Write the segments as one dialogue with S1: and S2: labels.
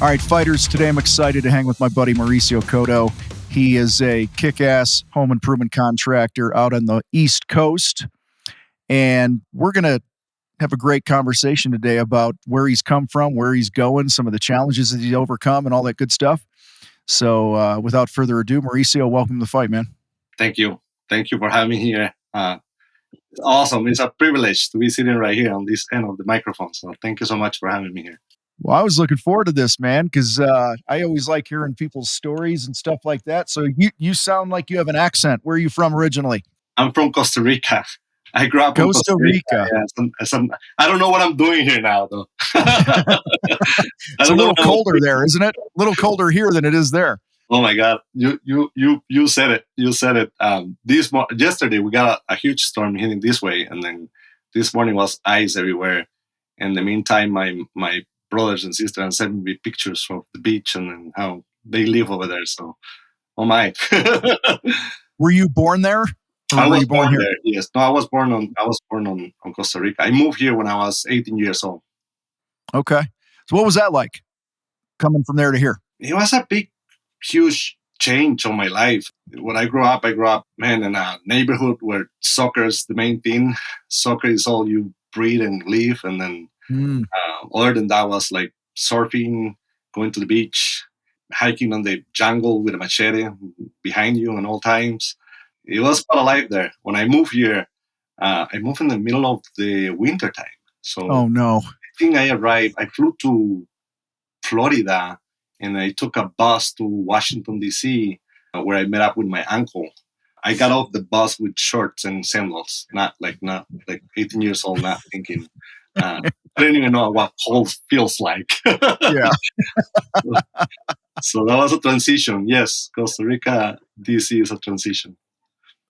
S1: All right, fighters, today I'm excited to hang with my buddy Mauricio Cotto. He is a kick-ass home improvement contractor out on the East Coast, and we're going to have a great conversation today about where he's come from, where he's going, some of the challenges that he's overcome, and all that good stuff. So without further ado, Mauricio, welcome to the fight, man.
S2: Thank you. Thank you for having me here. It's awesome. It's a privilege to be sitting right here on this end of the microphone. So thank you so much for having me here.
S1: Well, I was looking forward to this, man, because I always like hearing people's stories and stuff like that. So you sound like you have an accent. Where are you from originally?
S2: I'm from Costa Rica. I grew up in Costa Rica. Yeah, I don't know what I'm doing here now, though.
S1: It's a little colder there, isn't it? A little colder here than it is there.
S2: Oh my God! You said it. You said it. Yesterday we got a huge storm hitting this way, and then this morning was ice everywhere. In the meantime, my brothers and sisters are sending me pictures from the beach and then how they live over there. So, oh my!
S1: Were you born there?
S2: I was born here. Yes. No, I was born on Costa Rica. I moved here when I was 18 years old.
S1: Okay. So what was that like, coming from there to here?
S2: It was a big, huge change on my life. When I grew up, man, in a neighborhood where soccer is the main thing. Soccer is all you breathe and live. And then other than that was like surfing, going to the beach, hiking on the jungle with a machete behind you at all times. It was quite a life there. When I moved here, I moved in the middle of the winter time. So
S1: oh no!
S2: I think I arrived. I flew to Florida, and I took a bus to Washington D.C., where I met up with my uncle. I got off the bus with shorts and sandals, not like 18 years old, not thinking. I didn't even know what cold feels like.
S1: Yeah.
S2: So that was a transition. Yes, Costa Rica, D.C. is a transition.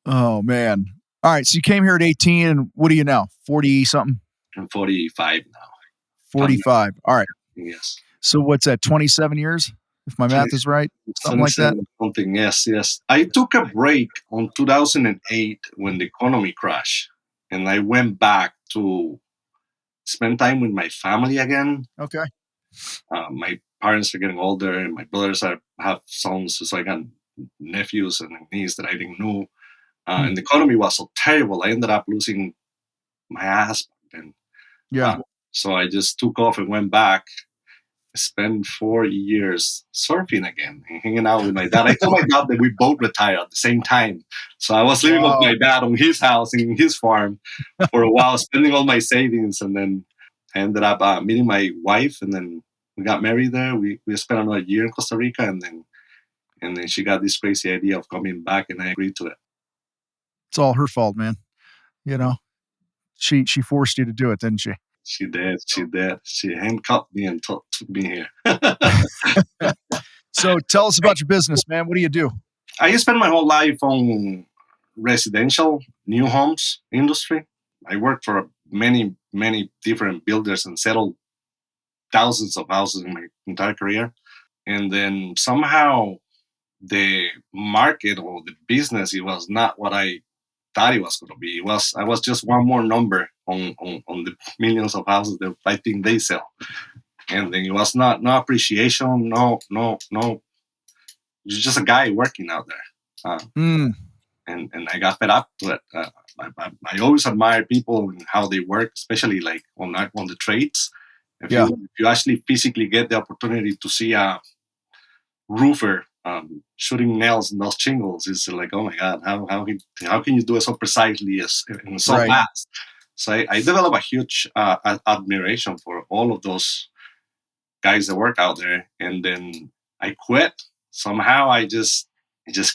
S1: Oh, man. All right. So you came here at 18, and what are you now? 40-something?
S2: I'm 45 now.
S1: 45. All right.
S2: Yes.
S1: So what's that, 27 years, if my math is right? Something like that?
S2: Something, yes. I took a break on 2008 when the economy crashed, and I went back to spend time with my family again.
S1: Okay.
S2: My parents are getting older, and my brothers have sons, so I got nephews and nieces that I didn't know. And the economy was so terrible. I ended up losing my husband. And, so I just took off and went back. Spent 4 years surfing again and hanging out with my dad. I told my dad that we both retired at the same time. So I was living with my dad on his house in his farm for a while, spending all my savings. And then I ended up meeting my wife, and then we got married there. We spent another year in Costa Rica, and then she got this crazy idea of coming back, and I agreed to it.
S1: It's all her fault, man. You know, she forced you to do it, didn't she?
S2: She did. She handcuffed me and took me here.
S1: So tell us about your business, man. What do you do?
S2: I spent my whole life on residential, new homes industry. I worked for many, many different builders and settled thousands of houses in my entire career. And then somehow the market or the business, it was not what I thought it was going to be. I was just one more number on the millions of houses that I think they sell. And then it was no appreciation, no. You're just a guy working out there. And I got fed up to it. I always admire people and how they work, especially like on the trades. If you actually physically get the opportunity to see a roofer shooting nails in those shingles, it's like, oh my God, how can you do it so precisely and so fast? So I developed a huge admiration for all of those guys that work out there. And then I quit. Somehow it just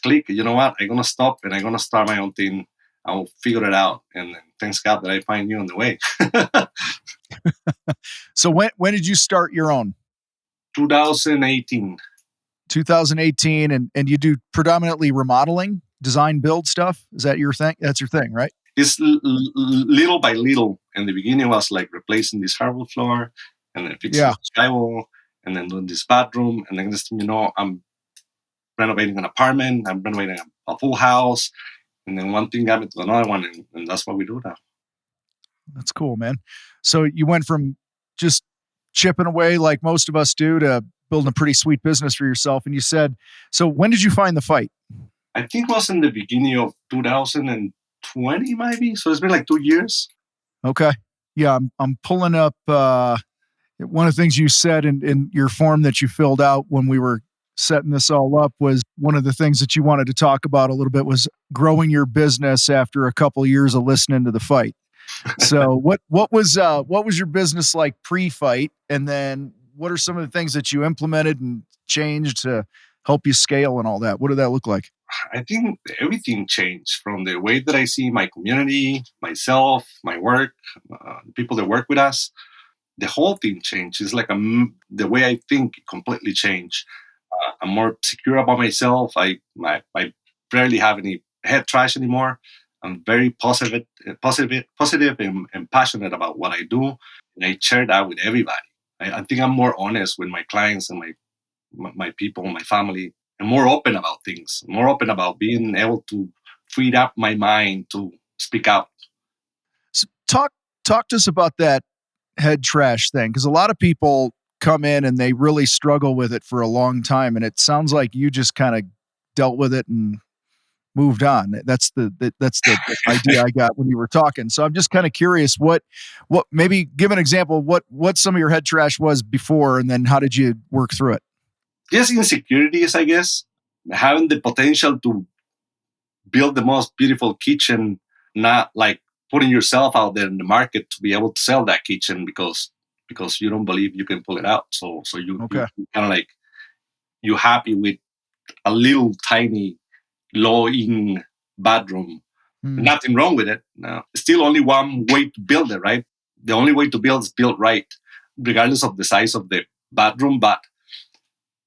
S2: clicked. You know what? I'm going to stop and I'm going to start my own thing. I'll figure it out. And thanks God that I find you on the way.
S1: So when did you start your own?
S2: 2018.
S1: 2018. And you do predominantly remodeling, design, build stuff? Is that your thing? That's your thing, right?
S2: It's little by little. In the beginning, it was like replacing this hardwood floor and then fixing the drywall and then doing this bathroom. And then next thing you know, I'm renovating an apartment. I'm renovating a full house. And then one thing got me to another one. And that's what we do now.
S1: That's cool, man. So you went from just chipping away like most of us do to building a pretty sweet business for yourself. And you said, so when did you find the fight?
S2: I think it was in the beginning of 2020, maybe. So it's been like 2 years.
S1: Okay. Yeah, I'm pulling up one of the things you said in your form that you filled out when we were setting this all up was one of the things that you wanted to talk about a little bit was growing your business after a couple of years of listening to the fight. So what was your business like pre-fight, and then what are some of the things that you implemented and changed to help you scale and all that? What did that look like?
S2: I think everything changed from the way that I see my community, myself, my work, the people that work with us. The whole thing changed. It's like the way I think completely changed. I'm more secure about myself. I barely have any head trash anymore. I'm very positive and passionate about what I do, and I share that with everybody. I think I'm more honest with my clients and my people, my family, and more open about things. More open about being able to free up my mind to speak out.
S1: So talk to us about that head trash thing, because a lot of people come in and they really struggle with it for a long time, and it sounds like you just kind of dealt with it and moved on. That's the idea I got when you were talking. So I'm just kind of curious, what maybe give an example of what some of your head trash was before, and then how did you work through it?
S2: Just insecurities, I guess. Having the potential to build the most beautiful kitchen, not like putting yourself out there in the market to be able to sell that kitchen because you don't believe you can pull it out. So you
S1: Okay.
S2: kind of like you're happy with a little tiny low in bedroom. Nothing wrong with it. No. Still only one way to build it, right? The only way to build is build right, regardless of the size of the bedroom. But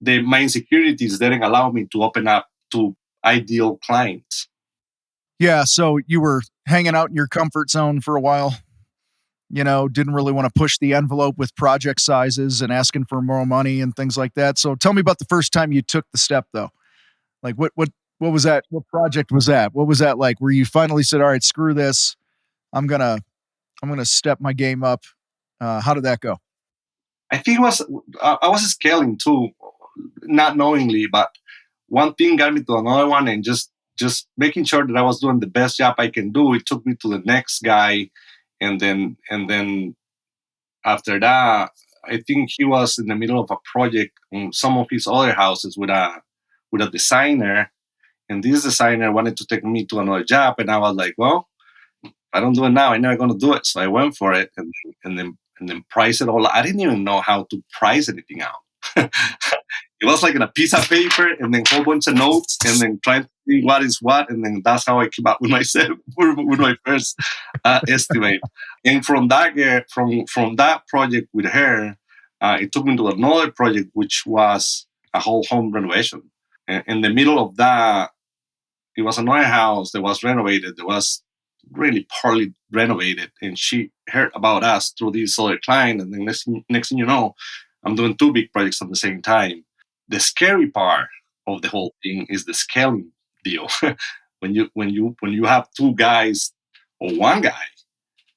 S2: my insecurities didn't allow me to open up to ideal clients.
S1: Yeah, so you were hanging out in your comfort zone for a while, didn't really want to push the envelope with project sizes and asking for more money and things like that. So tell me about the first time you took the step, though. Like what was that? What project was that? What was that like? Where you finally said, "All right, screw this. I'm gonna step my game up." How did that go?
S2: I think I was scaling too, not knowingly, but one thing got me to another one, and just making sure that I was doing the best job I can do. It took me to the next guy, and then after that, I think he was in the middle of a project on some of his other houses with a designer, and this designer wanted to take me to another job, and I was like, well, if I don't do it now, I'm never gonna do it. So I went for it, and then price it all. I didn't even know how to price anything out. It was like in a piece of paper and then a whole bunch of notes and then trying to see what is what. And then that's how I came up with myself with my first estimate. And from that from that project with her, it took me to another project, which was a whole home renovation. And in the middle of that, it was another house that was renovated. That was really poorly renovated. And she heard about us through this other client. And then next thing you know, I'm doing two big projects at the same time. The scary part of the whole thing is the scaling deal. when you have two guys or one guy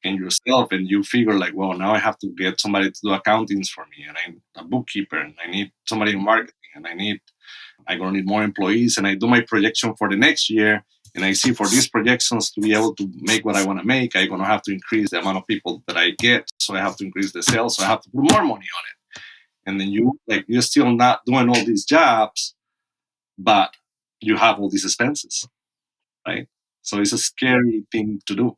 S2: and yourself, and you figure like, well, now I have to get somebody to do accountings for me, and I'm a bookkeeper, and I need somebody in marketing, and I'm gonna need more employees, and I do my projection for the next year, and I see for these projections to be able to make what I want to make, I'm gonna have to increase the amount of people that I get, so I have to increase the sales, so I have to put more money on it. And then you're still not doing all these jobs, but you have all these expenses, right? So it's a scary thing to do.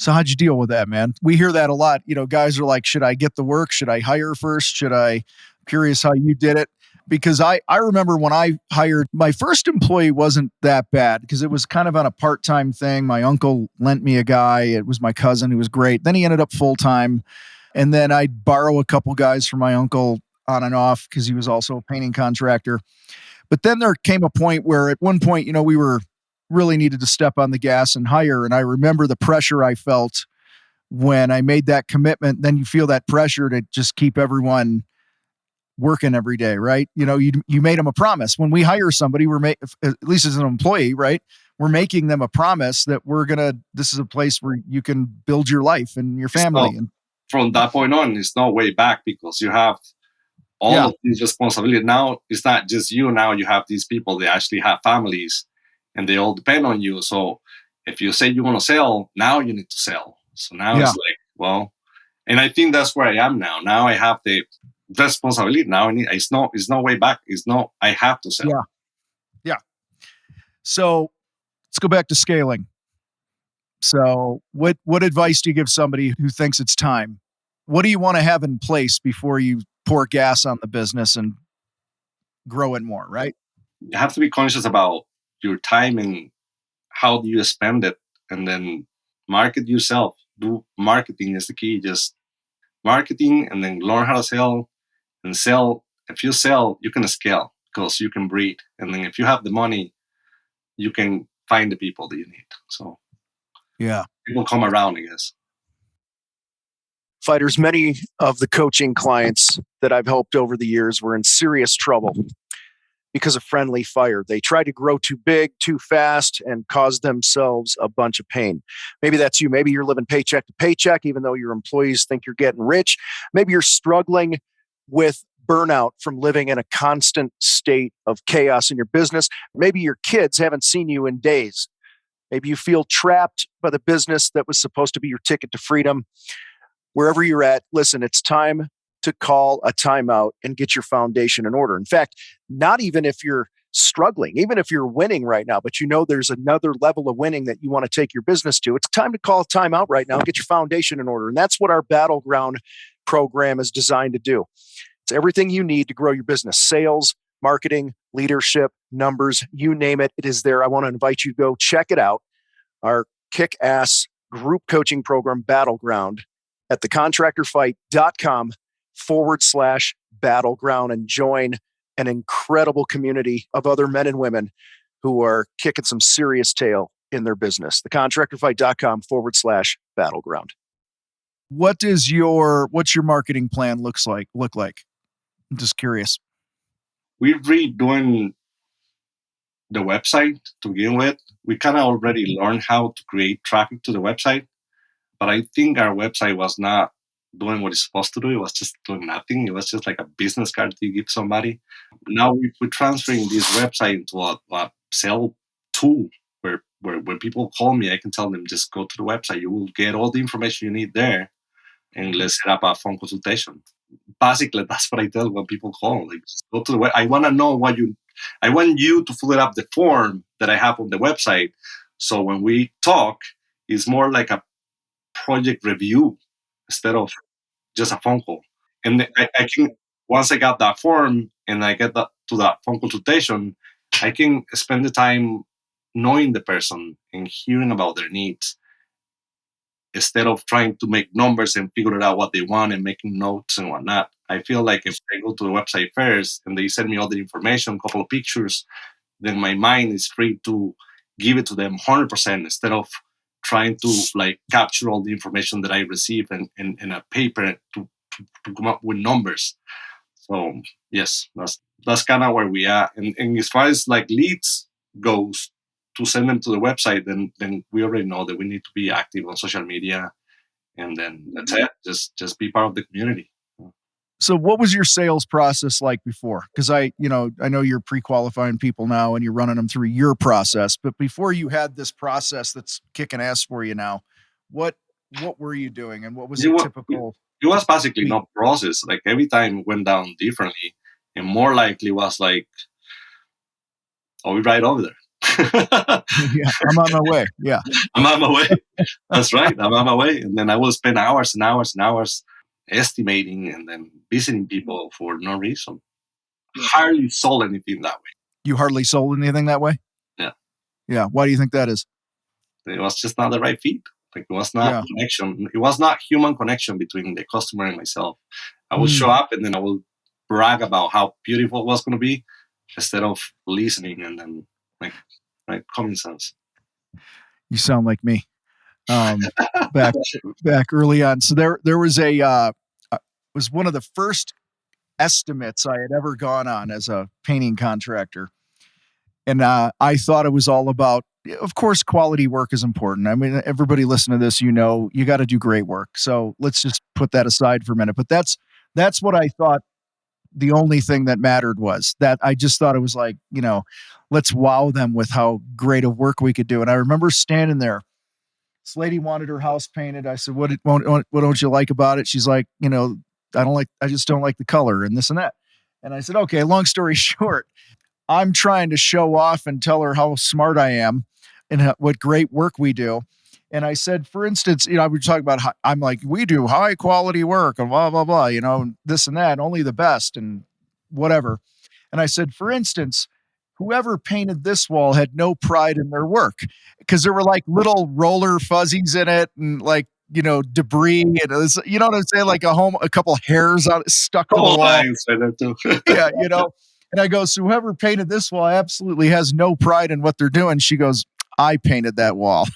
S1: So how'd you deal with that, man? We hear that a lot. Guys are like, should I get the work? Should I hire first? I'm curious how you did it. Because I remember when I hired my first employee wasn't that bad because it was kind of on a part-time thing. My uncle lent me a guy. It was my cousin who was great. Then he ended up full-time. And then I'd borrow a couple guys from my uncle on and off because he was also a painting contractor. But then there came a point where at one point, we were really needed to step on the gas and hire. And I remember the pressure I felt when I made that commitment. Then you feel that pressure to just keep everyone working every day, right? You made them a promise. When we hire somebody, at least as an employee, right? We're making them a promise that this is a place where you can build your life and your family.
S2: So from that point on, it's no way back because you have all of these responsibility. Now it's not just you. Now you have these people, they actually have families and they all depend on you. So if you say you want to sell, now you need to sell. So now it's like, well, and I think that's where I am now. Now I have the responsibility. Now it's no way back. I have to sell.
S1: Yeah. So let's go back to scaling. So what advice do you give somebody who thinks it's time? What do you want to have in place before you pour gas on the business and grow it more, right?
S2: You have to be conscious about your time and how do you spend it, and then market yourself. Do marketing is the key. Just marketing, and then learn how to sell and sell. If you sell, you can scale because you can breed. And then if you have the money, you can find the people that you need. So people come around, I guess.
S1: Fighters, many of the coaching clients that I've helped over the years were in serious trouble because of friendly fire. They tried to grow too big, too fast, and caused themselves a bunch of pain. Maybe that's you. Maybe you're living paycheck to paycheck, even though your employees think you're getting rich. Maybe you're struggling with burnout from living in a constant state of chaos in your business. Maybe your kids haven't seen you in days. Maybe you feel trapped by the business that was supposed to be your ticket to freedom. Wherever you're at, listen, it's time to call a timeout and get your foundation in order. In fact, not even if you're struggling, even if you're winning right now, but you know there's another level of winning that you want to take your business to, it's time to call a timeout right now and get your foundation in order. And that's what our Battleground program is designed to do. It's everything you need to grow your business: sales, marketing, leadership, numbers, you name it, it is there. I want to invite you to go check it out. Our kick-ass group coaching program, Battleground, at thecontractorfight.com/battleground, and join an incredible community of other men and women who are kicking some serious tail in their business. thecontractorfight.com/battleground. What's your marketing plan look like? I'm just curious.
S2: We're redoing the website to begin with. We kind of already learned how to create traffic to the website, but I think our website was not doing what it's supposed to do. It was just doing nothing. It was just like a business card to give somebody. Now we're transferring this website into a sell tool where when people call me, I can tell them, just go to the website. You will get all the information you need there, and let's set up a phone consultation. Basically, that's what I tell when people call. Like, just go to the web. I want to know I want you to fill up the form that I have on the website. So when we talk, it's more like a project review instead of just a phone call. And I can, once I got that form and I get to that phone consultation, I can spend the time knowing the person and hearing about their needs, instead of trying to make numbers and figure out what they want and making notes and whatnot. I feel like if I go to the website first and they send me all the information, a couple of pictures, then my mind is free to give it to them 100% instead of trying to like capture all the information that I receive in a paper to come up with numbers. So yes, that's kind of where we are. And as far as like leads goes, to send them to the website, then we already know that we need to be active on social media, and then that's it. Just be part of the community.
S1: So what was your sales process like before? Because I know you're pre-qualifying people now and you're running them through your process, but before you had this process that's kicking ass for you now, what were you doing, and what was a typical?
S2: It was basically no process. Like every time went down differently, and more likely was like, I'll be right over there.
S1: Yeah, I'm on my way. Yeah,
S2: I'm on my way. That's right. I'm on my way. And then I will spend hours and hours and hours estimating and then visiting people for no reason. Hardly sold anything that way.
S1: You hardly sold anything that way?
S2: Yeah.
S1: Yeah. Why do you think that is?
S2: It was just not the right fit. Like it was not connection. It was not human connection between the customer and myself. I will show up and then I will brag about how beautiful it was going to be instead of listening and then like common sense.
S1: You sound like me. Back early on. So there was was one of the first estimates I had ever gone on as a painting contractor. And I thought it was all about, of course, quality work is important. I mean, everybody listen to this, you got to do great work. So let's just put that aside for a minute. But that's what I thought the only thing that mattered was that I just thought it was like, let's wow them with how great of work we could do. And I remember standing there. This lady wanted her house painted. I said, what don't you like about it? She's like, I just don't like the color and this and that. And I said, okay, long story short, I'm trying to show off and tell her how smart I am and what great work we do. And I said, for instance, we were talking about, I'm like, we do high quality work and blah, blah, blah, this and that, only the best and whatever. And I said, for instance, whoever painted this wall had no pride in their work because there were like little roller fuzzies in it and like, debris and it was, you know what I'm saying? Like a couple hairs on stuck to the wall.
S2: I said that too.
S1: Yeah, And I go, so whoever painted this wall absolutely has no pride in what they're doing. She goes, I painted that wall.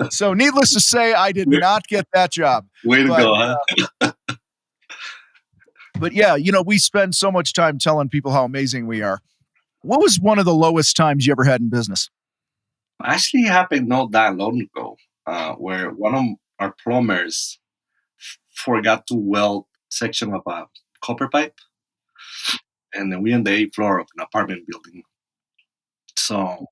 S1: So needless to say, I did not get that job.
S2: Way to go, huh?
S1: But yeah, we spend so much time telling people how amazing we are. What was one of the lowest times you ever had in business?
S2: Actually happened not that long ago, where one of our plumbers forgot to weld section of a copper pipe, and then we on the 8th floor of an apartment building. So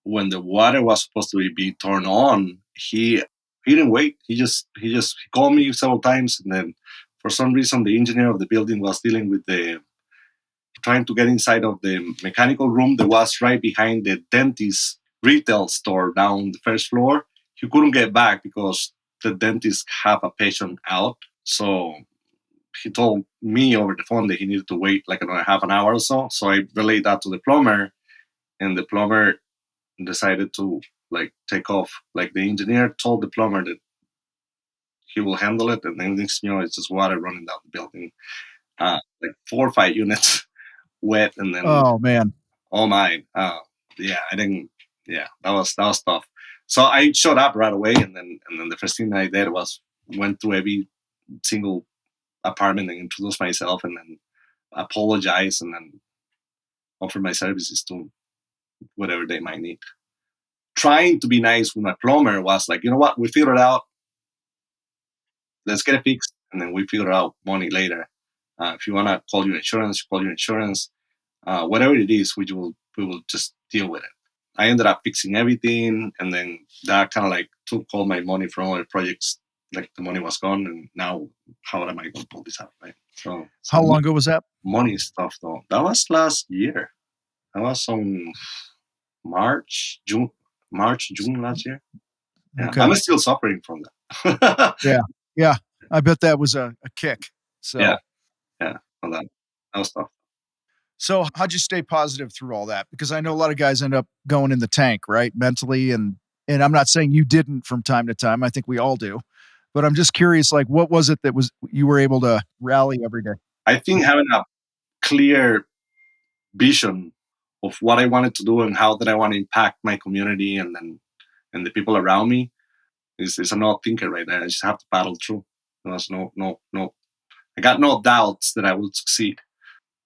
S2: when the water was supposed to be turned on, he didn't wait. He called me several times, and then for some reason the engineer of the building was dealing with trying to get inside of the mechanical room that was right behind the dentist retail store down the first floor. He couldn't get back because the dentist have a patient out. So he told me over the phone that he needed to wait like another half an hour or so. So I relayed that to the plumber, and the plumber decided to like take off. Like the engineer told the plumber that he will handle it, and then next it's just water running down the building, like 4 or 5 units wet, and then
S1: oh man,
S2: oh my, yeah, I didn't, yeah, that was tough. So I showed up right away, and then the first thing I did was went through every single apartment and introduced myself, and then apologize, and then offer my services to whatever they might need. Trying to be nice with my plumber was like, you know what, we figured it out. Let's get it fixed, and then we figure out money later. If you want to call your insurance, call your insurance. Whatever it is, we will just deal with it. I ended up fixing everything, and then that kind of like took all my money from other projects. Like the money was gone, and now how am I going to pull this out, right? So
S1: how long ago was that?
S2: Money stuff though. That was last year. That was on June last year. Yeah, okay. I'm still suffering from that.
S1: Yeah. I bet that was a kick. So
S2: yeah, that was tough.
S1: So how'd you stay positive through all that? Because I know a lot of guys end up going in the tank, right? Mentally. And I'm not saying you didn't from time to time. I think we all do. But I'm just curious, like, what was it that you were able to rally every day?
S2: I think having a clear vision of what I wanted to do and how that I want to impact my community and the people around me is an odd thinker right there. I just have to paddle through. There's no. I got no doubts that I will succeed.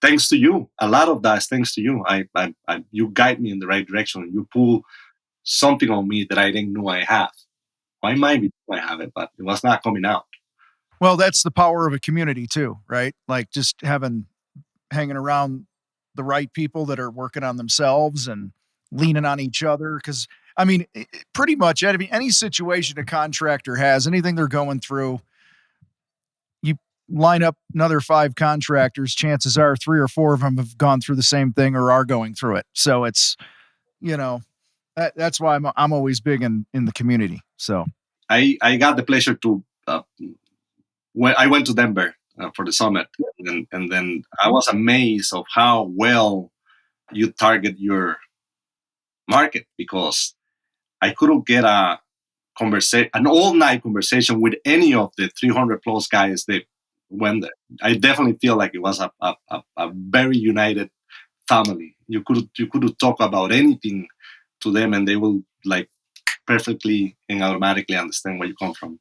S2: Thanks to you. A lot of that is thanks to you. You guide me in the right direction. You pull something on me that I didn't know I have. I might be I have it, but it was not coming out.
S1: Well, that's the power of a community too, right? Like just hanging around the right people that are working on themselves and leaning on each other. Because I mean, pretty much any situation a contractor has, anything they're going through, you line up another 5 contractors, chances are 3 or 4 of them have gone through the same thing or are going through it. So it's, that's why I'm always big in the community. So
S2: I got the pleasure to when I went to Denver for the summit, and then I was amazed of how well you target your market, because I couldn't get an all-night conversation with any of the 300 plus guys that went there. I definitely feel like it was a very united family. You could talk about anything to them, and they will like perfectly and automatically understand where you come from.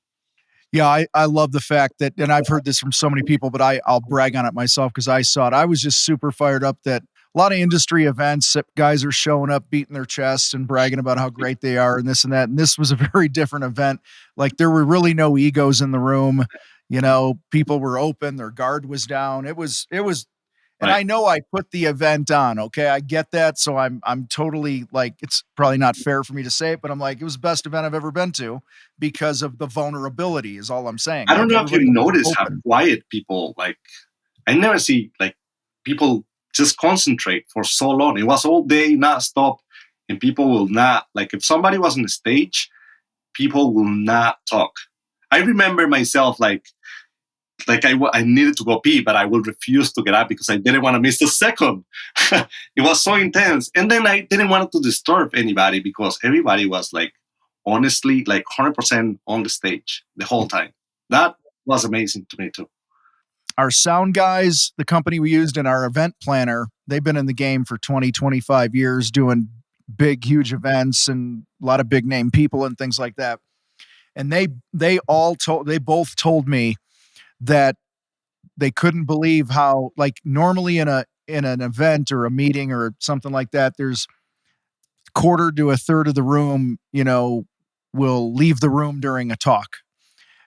S1: Yeah, I love the fact that, and I've heard this from so many people, but I'll brag on it myself because I saw it. I was just super fired up that a lot of industry events, guys are showing up, beating their chests and bragging about how great they are and this and that. And this was a very different event. Like there were really no egos in the room. People were open, their guard was down. It was and
S2: Right.
S1: I know I put the event on, okay? I get that. So I'm totally like, it's probably not fair for me to say it, but I'm like, it was the best event I've ever been to because of the vulnerability is all I'm saying.
S2: I don't
S1: Like
S2: know if you
S1: everybody was
S2: notice how
S1: open.
S2: quiet people like. I never see like people just concentrate for so long. It was all day, not stop, and people will not like if somebody was on the stage, people will not talk. I remember myself I needed to go pee, but I will refuse to get up because I didn't want to miss a second. It was so intense, and then I didn't want to disturb anybody because everybody was like honestly like 100% on the stage the whole time. That was amazing to me too.
S1: Our sound guys, the company we used, and our event planner, they've been in the game for 20, 25 years doing big, huge events and a lot of big name people and things like that. And they both told me that they couldn't believe how, like, normally in an event or a meeting or something like that, there's quarter to a third of the room, will leave the room during a talk.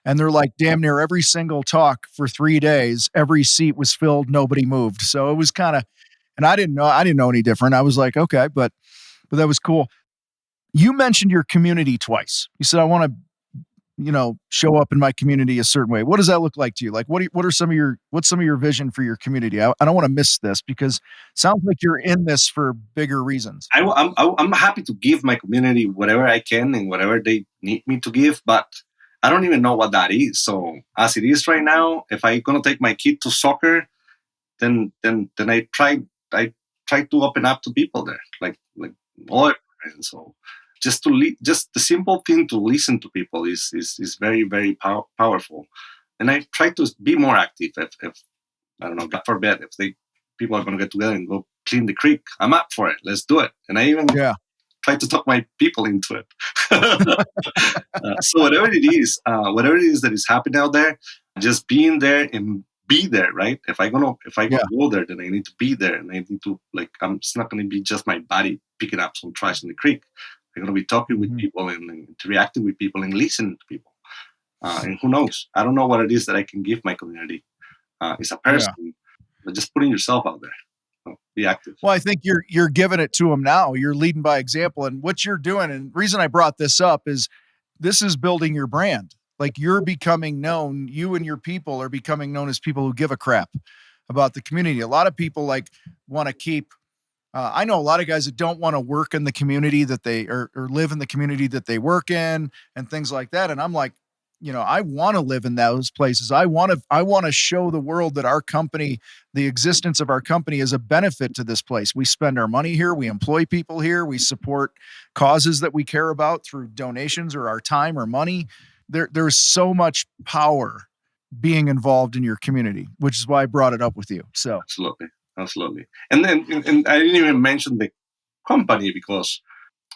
S1: And they're like, damn near every single talk for 3 days, every seat was filled, nobody moved. So it was kind of, and I didn't know any different. I was like, okay, but that was cool. You mentioned your community twice. You said, I want to, show up in my community a certain way. What does that look like to you? Like, what's some of your vision for your community? I don't want to miss this because it sounds like you're in this for bigger reasons.
S2: I'm happy to give my community whatever I can and whatever they need me to give, but I don't even know what that is. So as it is right now, if I'm gonna take my kid to soccer, then I try to open up to people there, like all and so just the simple thing to listen to people is very very powerful, and I try to be more active. If I don't know, God forbid, if they people are going to get together and go clean the creek, I'm up for it. Let's do it. And I even
S1: Yeah.
S2: try to talk my people into it. So whatever it is that is happening out there, just being there and be there, right? If I gonna
S1: Yeah.
S2: go there, then I need to be there, and I need to like it's not gonna be just my body picking up some trash in the creek. I'm gonna be talking with
S1: Mhm.
S2: people and interacting with people and listening to people. And who knows? I don't know what it is that I can give my community. It's a
S1: Yeah.
S2: person, but just putting yourself out there. So be active.
S1: Well, I think you're giving it to them now. You're leading by example, and what you're doing. And the reason I brought this up is this is building your brand. Like you're becoming known. You and your people are becoming known as people who give a crap about the community. A lot of people like want to keep. I know a lot of guys that don't want to work in the community that they or live in the community that they work in and things like that. And I'm like, I want to live in those places. I want to show the world that our company, the existence of our company is a benefit to this place. We spend our money here, we employ people here, we support causes that we care about through donations or our time or money. There's so much power being involved in your community, which is why I brought it up with you. So,
S2: Absolutely, absolutely. And then and I didn't even mention the company because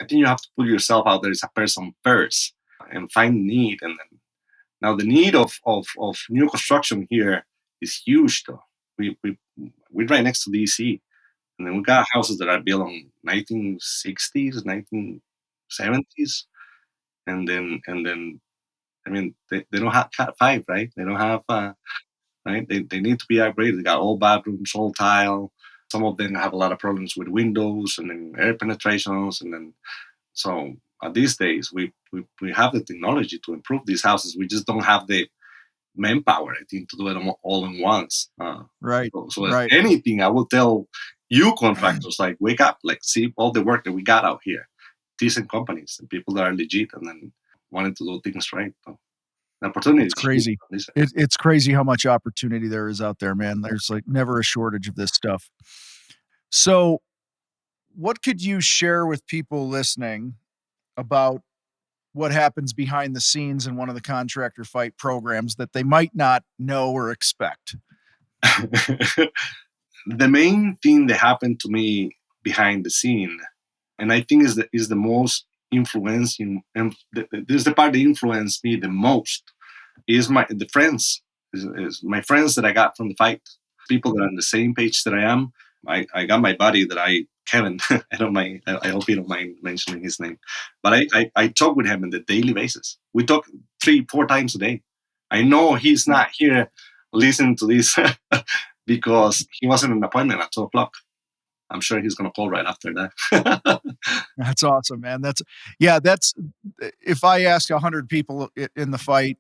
S2: I think you have to put yourself out there as a person first and find need. And then now the need of new construction here is huge though. We're right next to DC, and then we got houses that are built in 1960s, 1970s, and then I mean they don't have Cat 5, right? They don't have right. They need to be upgraded. They got all bathrooms, all tile. Some of them have a lot of problems with windows and then air penetrations, and then so these days we have the technology to improve these houses. We just don't have the manpower, I think, to do it all in once.
S1: right,
S2: So if
S1: right.
S2: anything, I will tell you contractors like wake up, like see all the work that we got out here, decent companies and people that are legit and then wanting to do things right. So the opportunity
S1: It's
S2: is huge
S1: crazy.
S2: on this.
S1: It's crazy how much opportunity there is out there, man. There's like never a shortage of this stuff. So, what could you share with people listening about what happens behind the scenes in one of the contractor fight programs that they might not know or expect?
S2: The main thing that happened to me behind the scene, and I think is the most influencing, and this is the part that influenced me the most, is is my friends that I got from the fight, people that are on the same page that I am. I got my buddy that Kevin. I don't mind. I hope you don't mind mentioning his name, but I talk with him on the daily basis. We talk 3 4 times a day, I know he's not here listening to this because he was in an appointment at 2 o'clock. I'm sure he's going to call right after that.
S1: That's awesome, man. That's if I ask 100 people in the fight,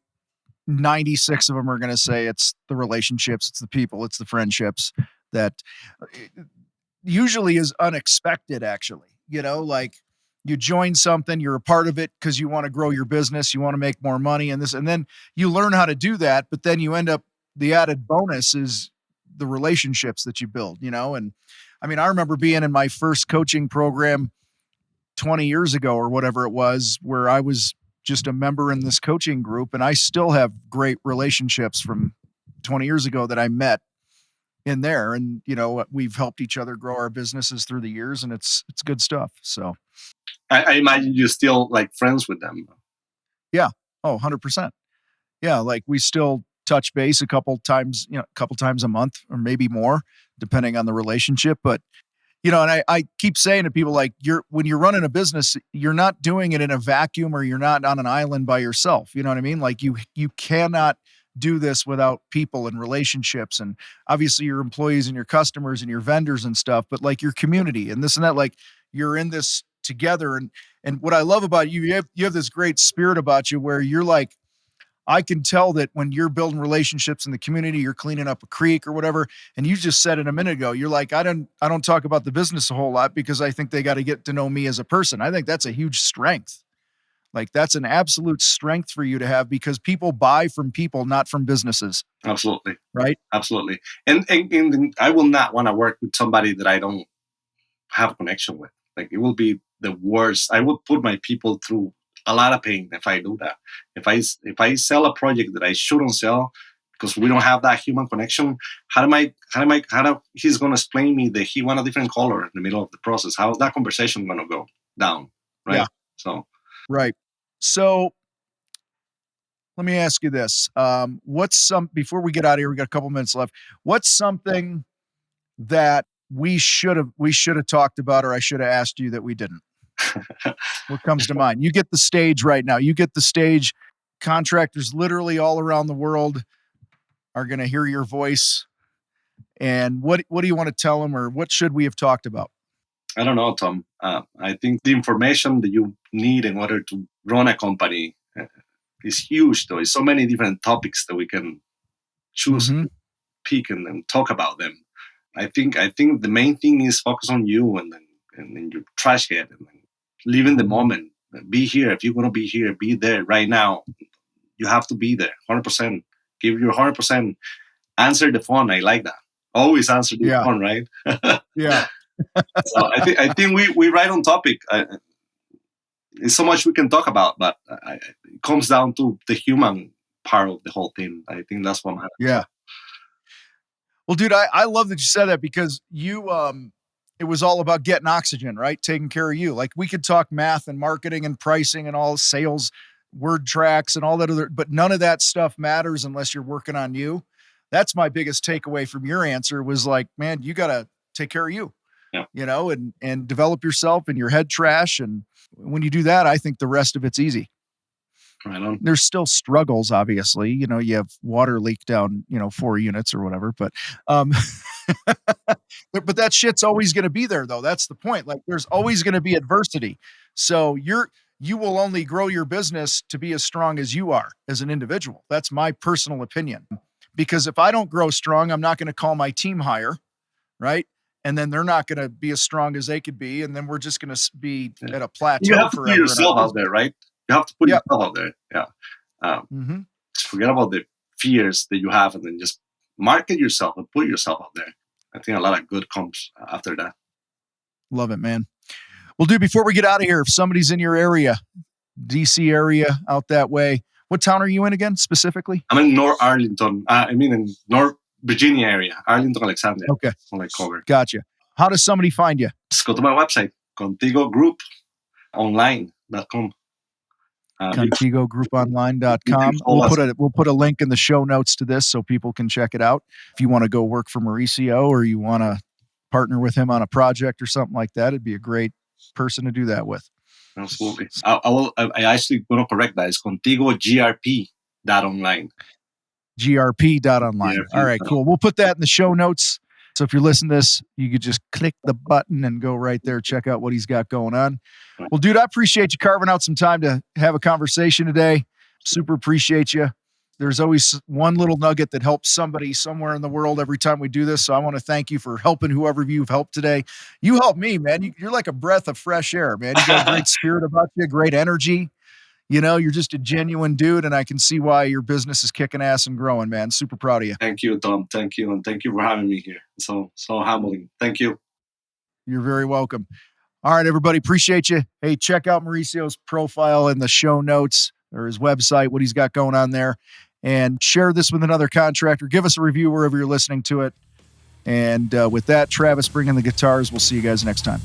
S1: 96 of them are going to say it's the relationships, it's the people, it's the friendships that usually is unexpected, actually. Like you join something, you're a part of it because you want to grow your business, you want to make more money and this, and then you learn how to do that, but then you end up, the added bonus is the relationships that you build, and I mean, I remember being in my first coaching program 20 years ago or whatever it was, where I was just a member in this coaching group, and I still have great relationships from 20 years ago that I met in there, and we've helped each other grow our businesses through the years, and it's good stuff. So
S2: I imagine you're still like friends with them.
S1: yeah. Oh, 100%. Yeah, like we still touch base a couple times a month or maybe more depending on the relationship, but and I keep saying to people, like, when you're running a business, you're not doing it in a vacuum, or you're not on an island by yourself. You know what I mean? Like you cannot do this without people and relationships, and obviously your employees and your customers and your vendors and stuff, but like your community and this and that, like you're in this together. And what I love about you, you have this great spirit about you where you're like, I can tell that when you're building relationships in the community, you're cleaning up a creek or whatever. And you just said it a minute ago. You're like, I don't talk about the business a whole lot because I think they got to get to know me as a person. I think that's a huge strength. Like that's an absolute strength for you to have, because people buy from people, not from businesses.
S2: Absolutely.
S1: Right.
S2: Absolutely. And I will not want to work with somebody that I don't have a connection with. Like it will be the worst. I would put my people through a lot of pain if I do that. If I sell a project that I shouldn't sell because we don't have that human connection, how he's going to explain me that he want a different color in the middle of the process? How's that conversation going to go down? Right.
S1: Yeah.
S2: So.
S1: Right. So let me ask you this. Before we get out of here, we got a couple minutes left. What's something that we should have talked about, or I should have asked you that we didn't? What comes to mind? You get the stage right now. You get the stage. Contractors literally all around the world are going to hear your voice. And what do you want to tell them, or what should we have talked about?
S2: I don't know, Tom. I think the information that you need in order to run a company is huge, though. There's so many different topics that we can choose to pick and talk about them. I think the main thing is focus on you and your trash can and live in the moment. Be here. If you're going to be here, be there right now. You have to be there 100%. Give your 100%. Answer the phone. I like that. Always answer the phone, right?
S1: Yeah.
S2: So I think we right on topic. There's so much we can talk about, but it comes down to the human part of the whole thing. I think that's what matters.
S1: Yeah. Well, dude, I love that you said that, because it was all about getting oxygen, right? Taking care of you. Like we could talk math and marketing and pricing and all sales, word tracks and all that other, but none of that stuff matters unless you're working on you. That's my biggest takeaway from your answer was like, man, you got to take care of you, and develop yourself and your head trash. And when you do that, I think the rest of it's easy.
S2: Right on.
S1: There's still struggles, obviously. You have water leak down, 4 units or whatever, but but that shit's always going to be there, though. That's the point. Like there's always going to be adversity. So you will only grow your business to be as strong as you are as an individual. That's my personal opinion. Because if I don't grow strong, I'm not going to call my team higher, right? And then they're not going to be as strong as they could be, and then we're just going to be at a plateau.
S2: You have to put yourself out there, right? You have to put yourself out there. Yeah. Just forget about the fears that you have, and then just market yourself and put yourself out there. I think a lot of good comes after that.
S1: Love it, man. Well, dude, before we get out of here, if somebody's in your area, DC area, out that way, what town are you in again, specifically?
S2: I'm in North Arlington. In North Virginia area, Arlington, Alexandria.
S1: Okay.
S2: Cover.
S1: Gotcha. How does somebody find you?
S2: Just go to my website, contigogrouponline.com.
S1: ContigoGroupOnline.com. We'll put a link in the show notes to this so people can check it out. If you want to go work for Mauricio, or you want to partner with him on a project or something like that, it'd be a great person to do that with.
S2: Absolutely. I actually going to correct that. It's contigogrp.online.
S1: grp.online.
S2: GRP.
S1: All right, cool. We'll put that in the show notes. So if you're listening to this, you could just click the button and go right there, check out what he's got going on. Well, dude, I appreciate you carving out some time to have a conversation today. Super appreciate you. There's always one little nugget that helps somebody somewhere in the world every time we do this. So I want to thank you for helping whoever you've helped today. You helped me, man. You're like a breath of fresh air, man. You got a great spirit about you, great energy. You know, you're just a genuine dude, and I can see why your business is kicking ass and growing, man. Super proud of you.
S2: Thank you, Tom. Thank you. And thank you for having me here. So humbling. Thank you.
S1: You're very welcome. All right, everybody. Appreciate you. Hey, check out Mauricio's profile in the show notes or his website, what he's got going on there, and share this with another contractor. Give us a review wherever you're listening to it. And with that, Travis, bring in the guitars. We'll see you guys next time.